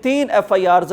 3 FIRs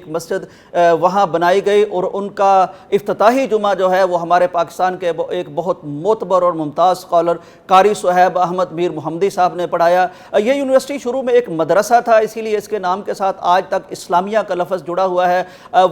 ایک مسجد وہاں بنائی گئی اور ان کا افتتاحی جمعہ جو ہے وہ ہمارے پاکستان کے ایک بہت معتبر اور ممتاز اسکالر قاری صہیب احمد میر محمدی صاحب نے پڑھایا۔ یہ یونیورسٹی شروع میں ایک مدرسہ تھا، اسی لیے اس کے نام کے ساتھ آج تک اسلامیہ کا لفظ جڑا ہوا ہے۔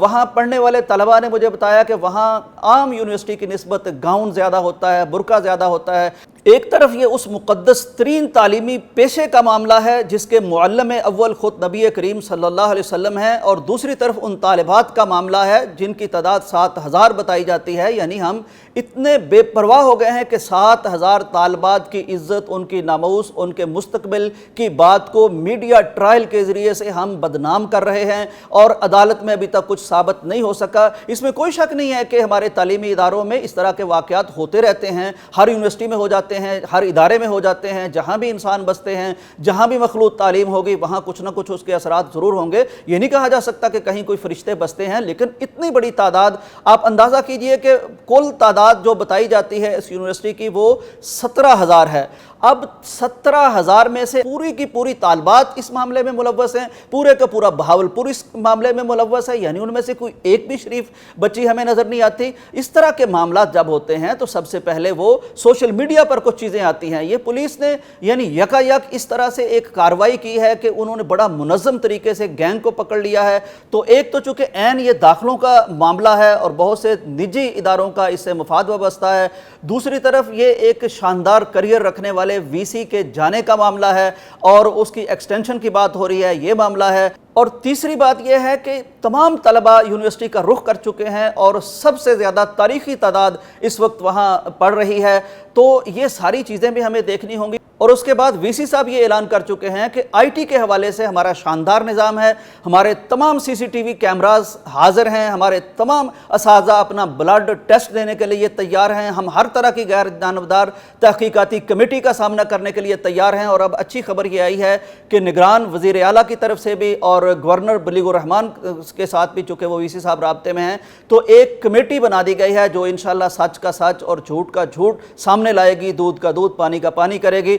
وہاں پڑھنے والے طلباء نے مجھے بتایا کہ وہاں عام یونیورسٹی کی نسبت گاؤن زیادہ ہوتا ہے، برقع زیادہ ہوتا ہے۔ ایک طرف یہ اس مقدس ترین تعلیمی پیشے کا معاملہ ہے جس کے معلم اول خود نبی کریم صلی اللہ علیہ وسلم ہیں، اور دوسری طرف ان طالبات کا معاملہ ہے جن کی تعداد 7,000 بتائی جاتی ہے۔ یعنی ہم اتنے بے پرواہ ہو گئے ہیں کہ 7,000 طالبات کی عزت، ان کی ناموس، ان کے مستقبل کی بات کو میڈیا ٹرائل کے ذریعے سے ہم بدنام کر رہے ہیں، اور عدالت میں ابھی تک کچھ ثابت نہیں ہو سکا۔ اس میں کوئی شک نہیں ہے کہ ہمارے تعلیمی اداروں میں اس طرح کے واقعات ہوتے رہتے ہیں، ہر یونیورسٹی میں ہو جاتے ہیں، ہر ادارے میں ہو جاتے ہیں، جہاں بھی انسان بستے ہیں، جہاں بھی مخلوط تعلیم ہوگی وہاں کچھ نہ کچھ اس کے اثرات ضرور ہوں گے۔ یہ نہیں کہا جا سکتا کہ کہیں کوئی فرشتے بستے ہیں، لیکن اتنی بڑی تعداد، آپ اندازہ کیجئے کہ کل تعداد جو بتائی جاتی ہے اس یونیورسٹی کی وہ 17,000 ہے۔ اب 17,000 میں سے پوری کی پوری طالبات اس معاملے میں ملوث ہیں، پورے کا پورا بہاولپور اس معاملے میں ملوث ہے، یعنی ان میں سے کوئی ایک بھی شریف بچی ہمیں نظر نہیں آتی۔ اس طرح کے معاملات جب ہوتے ہیں تو سب سے پہلے وہ سوشل میڈیا پر کچھ چیزیں آتی ہیں۔ یہ پولیس نے یعنی یکا یک اس طرح سے ایک کارروائی کی ہے کہ انہوں نے بڑا منظم طریقے سے گینگ کو پکڑ لیا ہے۔ تو ایک تو چونکہ عین یہ داخلوں کا معاملہ ہے اور بہت سے نجی اداروں کا اس سے مفاد وابستہ ہے، دوسری طرف یہ ایک شاندار کریئر رکھنے والے وی سی کے جانے کا معاملہ ہے اور اس کی ایکسٹینشن کی بات ہو رہی ہے، یہ معاملہ ہے۔ اور تیسری بات یہ ہے کہ تمام طلباء یونیورسٹی کا رخ کر چکے ہیں اور سب سے زیادہ تاریخی تعداد اس وقت وہاں پڑھ رہی ہے، تو یہ ساری چیزیں بھی ہمیں دیکھنی ہوں گی۔ اور اس کے بعد وی سی صاحب یہ اعلان کر چکے ہیں کہ آئی ٹی کے حوالے سے ہمارا شاندار نظام ہے، ہمارے تمام سی سی ٹی وی کیمراز حاضر ہیں، ہمارے تمام اساتذہ اپنا بلڈ ٹیسٹ دینے کے لیے تیار ہیں، ہم ہر طرح کی غیر جانبدار تحقیقاتی کمیٹی کا سامنا کرنے کے لیے تیار ہیں۔ اور اب اچھی خبر یہ آئی ہے کہ نگران وزیر اعلیٰ کی طرف سے بھی اور گورنر بلیغ الرحمان کے ساتھ بھی، چونکہ وہ وی سی صاحب رابطے میں ہیں، تو ایک کمیٹی بنا دی گئی ہے جو انشاءاللہ سچ کا سچ اور جھوٹ کا جھوٹ سامنے لائے گی، دودھ کا دودھ، پانی کا پانی کرے گی۔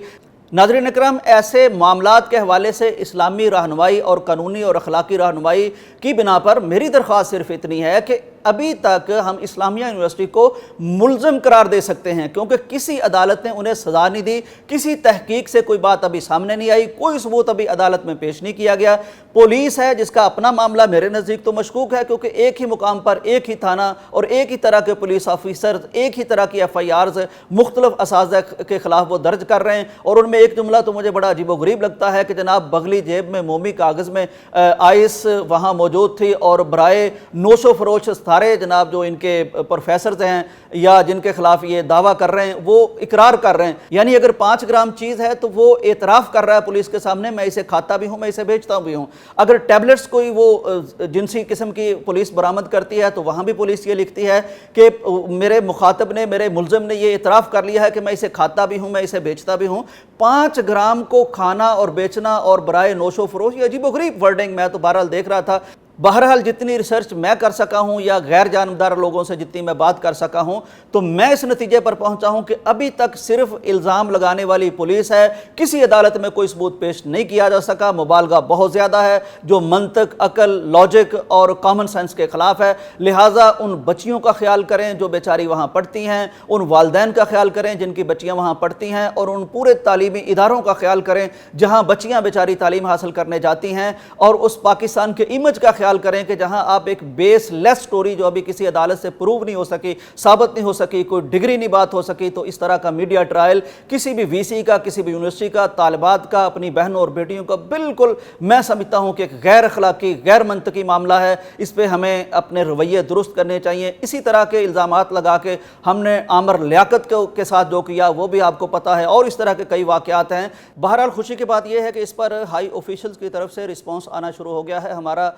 ناظرین اکرام، ایسے معاملات کے حوالے سے اسلامی رہنمائی اور قانونی اور اخلاقی رہنمائی کی بنا پر میری درخواست صرف اتنی ہے کہ ابھی تک ہم اسلامیہ یونیورسٹی کو ملزم قرار دے سکتے ہیں، کیونکہ کسی عدالت نے انہیں سزا نہیں دی، کسی تحقیق سے کوئی بات ابھی سامنے نہیں آئی، کوئی ثبوت ابھی عدالت میں پیش نہیں کیا گیا۔ پولیس ہے جس کا اپنا معاملہ میرے نزدیک تو مشکوک ہے، کیونکہ ایک ہی مقام پر ایک ہی تھانہ اور ایک ہی طرح کے پولیس آفیسر ایک ہی طرح کی ایف آئی آرز مختلف اساتذہ کے خلاف وہ درج کر رہے ہیں، اور ان میں ایک جملہ تو مجھے بڑا عجیب و غریب لگتا ہے کہ جناب بغلی جیب میں مومی کاغذ میں آئس وہاں موجود تھی، اور برائے نوش و فروش سارے جناب جو ان کے پروفیسرز ہیں یا جن کے خلاف یہ دعویٰ کر رہے ہیں وہ اقرار کر رہے ہیں۔ یعنی اگر 5 گرام چیز ہے تو وہ اعتراف کر رہا ہے پولیس کے سامنے، میں اسے کھاتا بھی ہوں، میں اسے بیچتا بھی ہوں۔ اگر ٹیبلٹس کوئی وہ جنسی قسم کی پولیس برآمد کرتی ہے تو وہاں بھی پولیس یہ لکھتی ہے کہ میرے مخاطب نے، میرے ملزم نے یہ اعتراف کر لیا ہے کہ میں اسے کھاتا بھی ہوں، میں اسے بیچتا بھی ہوں۔ 5 گرام کو کھانا اور بیچنا اور برائے نوش و فروش، یہ عجیب و غریب ورڈنگ میں تو بہرحال دیکھ رہا تھا۔ بہرحال جتنی ریسرچ میں کر سکا ہوں یا غیر جانبدار لوگوں سے جتنی میں بات کر سکا ہوں، تو میں اس نتیجے پر پہنچا ہوں کہ ابھی تک صرف الزام لگانے والی پولیس ہے، کسی عدالت میں کوئی ثبوت پیش نہیں کیا جا سکا، مبالغہ بہت زیادہ ہے جو منطق، عقل، لاجک اور کامن سینس کے خلاف ہے۔ لہٰذا ان بچیوں کا خیال کریں جو بیچاری وہاں پڑھتی ہیں، ان والدین کا خیال کریں جن کی بچیاں وہاں پڑھتی ہیں، اور ان پورے تعلیمی اداروں کا خیال کریں جہاں بچیاں بیچاری تعلیم حاصل کرنے جاتی ہیں، اور اس پاکستان کے امیج کا خیال کریں کہ جہاں آپ ایک بیس لیس سٹوری جو ابھی کسی عدالت سے پروو نہیں ہو سکی، ثابت نہیں ہو سکی، کوئی ڈگری نہیں بات ہو سکی، تو اس طرح کا میڈیا ٹرائل کسی بھی وی سی کا، کسی بھی یونیورسٹی کا، طالبات کا، اپنی بہنوں اور بیٹیوں کا، بالکل میں سمجھتا ہوں کہ ایک غیر اخلاقی، غیر منطقی معاملہ ہے۔ اس پہ ہمیں اپنے رویے درست کرنے چاہیے۔ اسی طرح کے الزامات لگا کے ہم نے عامر لیاقت کے ساتھ جو کیا وہ بھی آپ کو پتہ ہے، اور اس طرح کے کئی واقعات ہیں۔ بہرحال خوشی کی بات یہ ہے کہ اس پر ہائی آفیشلز کی طرف سے رسپانس آنا شروع ہو گیا ہے۔ ہمارا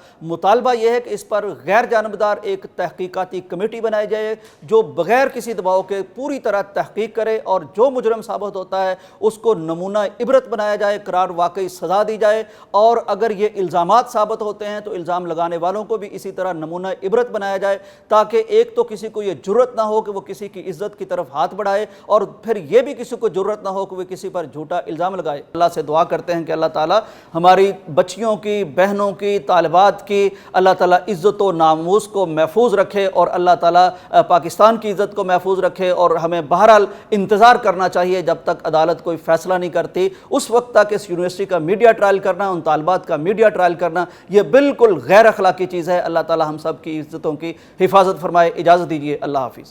مطالبہ یہ ہے کہ اس پر غیر جانبدار ایک تحقیقاتی کمیٹی بنائی جائے جو بغیر کسی دباؤ کے پوری طرح تحقیق کرے، اور جو مجرم ثابت ہوتا ہے اس کو نمونہ عبرت بنایا جائے، قرار واقعی سزا دی جائے، اور اگر یہ الزامات ثابت ہوتے ہیں تو الزام لگانے والوں کو بھی اسی طرح نمونہ عبرت بنایا جائے، تاکہ ایک تو کسی کو یہ جرت نہ ہو کہ وہ کسی کی عزت کی طرف ہاتھ بڑھائے، اور پھر یہ بھی کسی کو جرت نہ ہو کہ وہ کسی پر جھوٹا الزام لگائے۔ اللہ سے دعا کرتے ہیں کہ اللہ تعالی ہماری بچیوں کی، بہنوں کی، طالبات کی اللہ تعالیٰ عزت و ناموس کو محفوظ رکھے اور اللہ تعالیٰ پاکستان کی عزت کو محفوظ رکھے، اور ہمیں بہرحال انتظار کرنا چاہیے جب تک عدالت کوئی فیصلہ نہیں کرتی، اس وقت تک اس یونیورسٹی کا میڈیا ٹرائل کرنا، ان طالبات کا میڈیا ٹرائل کرنا، یہ بالکل غیر اخلاقی چیز ہے۔ اللہ تعالیٰ ہم سب کی عزتوں کی حفاظت فرمائے۔ اجازت دیجیے، اللہ حافظ۔